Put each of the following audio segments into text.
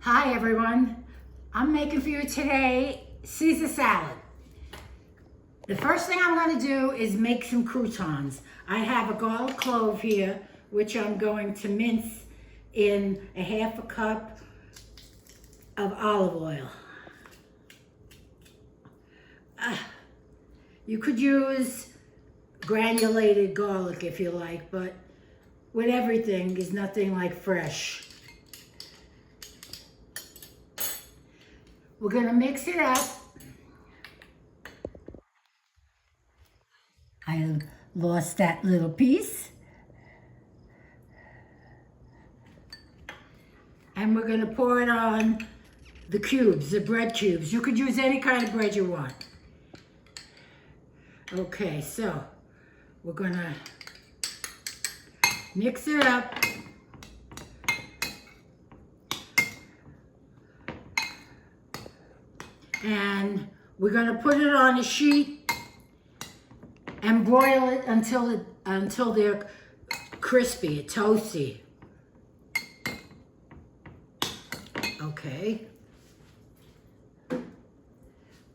Hi everyone, I'm making for you today Caesar salad. The first thing I'm going to do is make some croutons. I have a garlic clove here, which I'm going to mince in a half a cup of olive oil. You could use granulated garlic if you like, but with everything is nothing like fresh. We're gonna mix it up. I lost that little piece. And we're gonna pour it on the cubes, the bread cubes. You could use any kind of bread you want. Okay, so we're gonna mix it up. And we're going to put it on a sheet and broil it until they're crispy, toasty. Okay.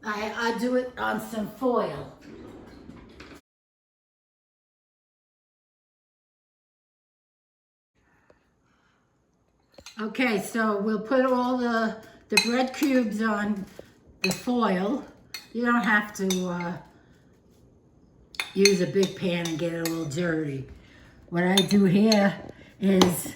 I do it on some foil. Okay, so we'll put all the bread cubes on the foil. You don't have to use a big pan and get it a little dirty. What I do here is,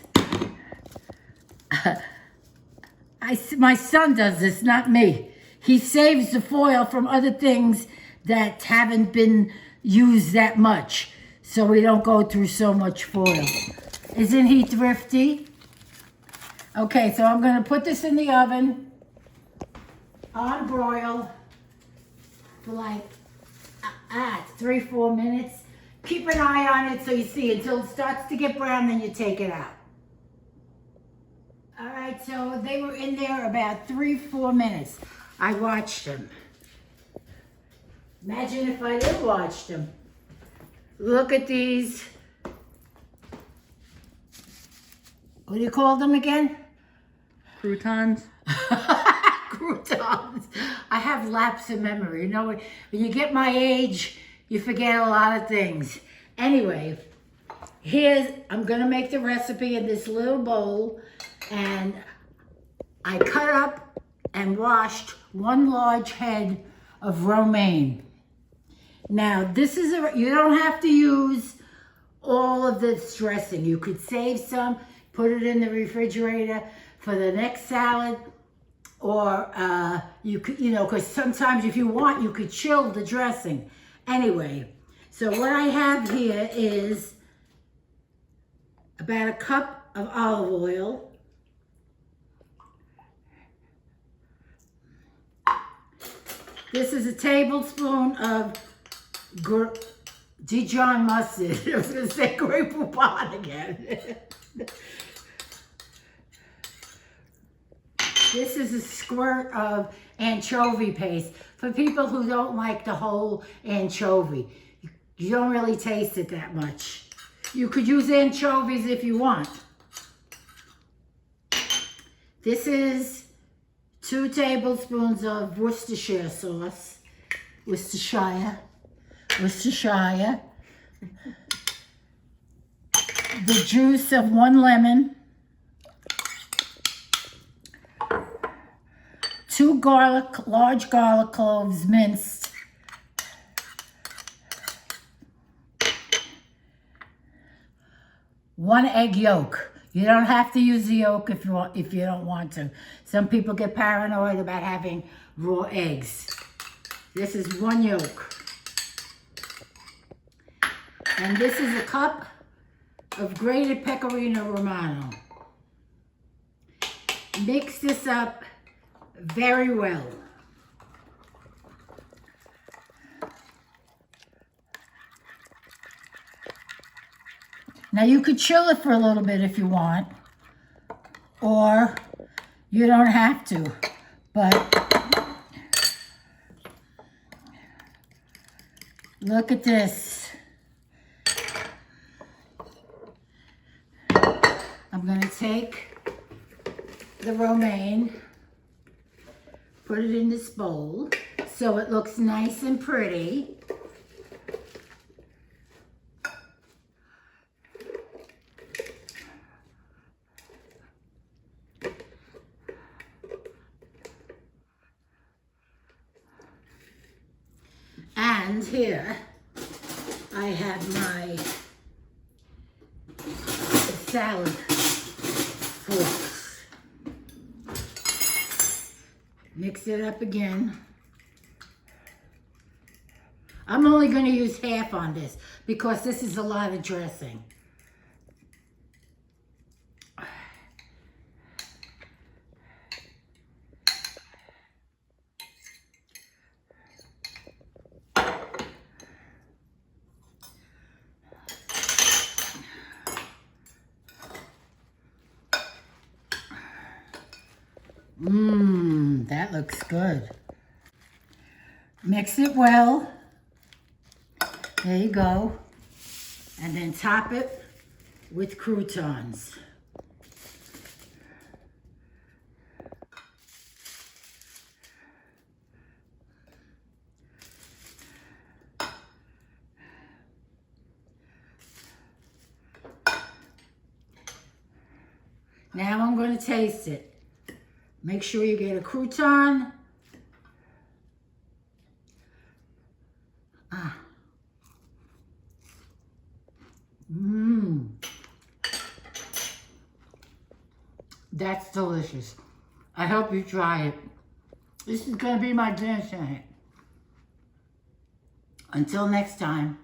my son does this, not me. He saves the foil from other things that haven't been used that much, so we don't go through so much foil. Isn't he thrifty? Okay, so I'm gonna put this in the oven on broil for like 3-4 minutes. Keep an eye on it so you see until it starts to get brown, then you take it out. All right, so they were in there about 3-4 minutes. I watched them. Imagine if I didn't watch them. Look at these. What do you call them again? Croutons. Croutons. I have lapse in memory. You know, when you get my age, you forget a lot of things. Anyway, I'm gonna make the recipe in this little bowl, and I cut up and washed 1 large head of romaine. Now, you don't have to use all of this dressing. You could save some, put it in the refrigerator for the next salad, or you could, because sometimes if you want, you could chill the dressing. Anyway, so what I have here is about a cup of olive oil. This is a tablespoon of Dijon mustard. I was going to say Grey Poupon again. This is a squirt of anchovy paste for people who don't like the whole anchovy. You don't really taste it that much. You could use anchovies if you want. This is 2 tablespoons of Worcestershire sauce. Worcestershire. The juice of 1 lemon. 2 large garlic cloves minced. 1 egg yolk. You don't have to use the yolk if you don't want to. Some people get paranoid about having raw eggs. This is 1 yolk. And this is a cup of grated pecorino romano. Mix this up very well. Now you could chill it for a little bit if you want, or you don't have to, but look at this. I'm going to take the romaine, put it in this bowl so it looks nice and pretty. And here I have my salad forks. Mix it up again. I'm only going to use half on this because this is a lot of dressing. That looks good. Mix it well. There you go. And then top it with croutons. Now I'm going to taste it. Make sure you get a crouton. That's delicious. I hope you try it. This is going to be my dinner tonight. Until next time.